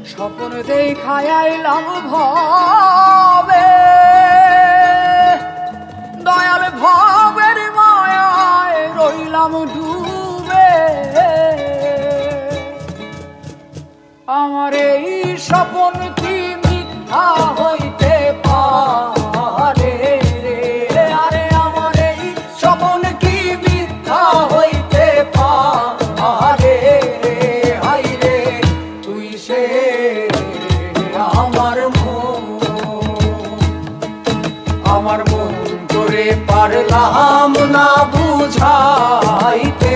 স্বপ্ন দেখায় আইলাম ভবে, দয়াল ভবের মায়ায় রইলাম ডুবে। আমার এই স্বপ্ন কি মিথ্যা হইতে পারে রে? আরে আমার এই স্বপ্ন কি মিথ্যা হইতে পারে রে? হাই রে তুই সে আমার মন তোরে পারলাম না বুঝাইতে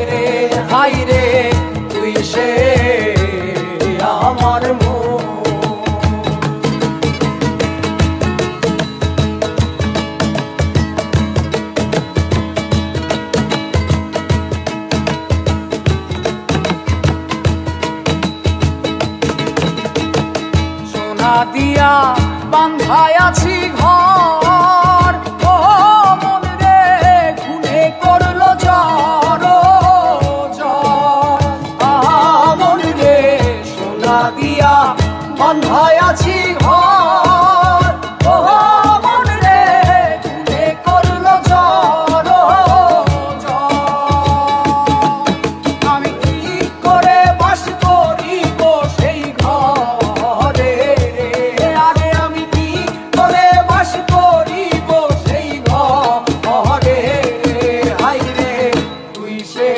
রে। হাই রে তুই সে আমার মন। সোনা দিয়া বান্ধায় আছি ঘর, ও মন রে খুনে করলো জ্বর জ্বর। মন রে সোনা দিয়া বান্ধায় আছি ঘর, ও মন রে খুনে করলো জ্বর জ্বর। আমি কি করে বাস করিব সেই ঘরে রে? আরে আমি কি করে বাস করিব সেই ঘরে? হাই রে তুই সে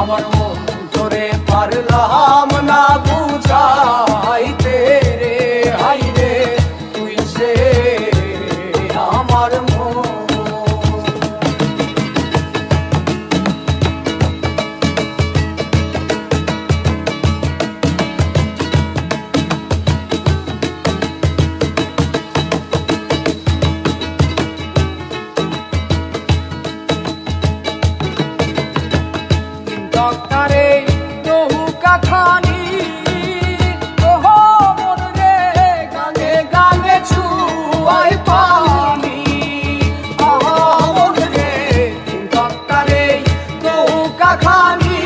আমার মন তোরে পারলাম না বুঝাইতে রে। হাই রে তুই সে আমার মন। ডক্টরে নৌকা খানি, ওহো মন রে গানে গানে ছুয়াই পানি। মন রে ডক্টরে নৌকা খানি,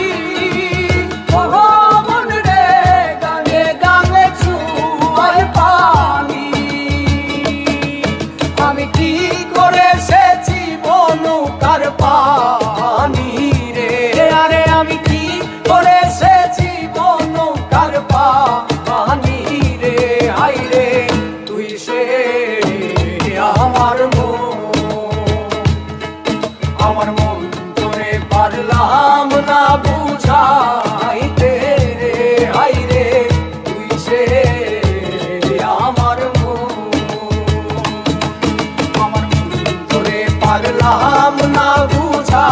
ওহো মন রে গানে গানে ছুয়াই পানি। আমি কি করে সেচিব নৌকার পানি রে? আরে আমি কি করে সেচিব নৌকার পানি রে? হাই রে তুই সে আমার মন তোরে পারলাম না বুঝাইতে রে। হাই রে তুই সে আমার মন তোরে পারলাম না বুঝা।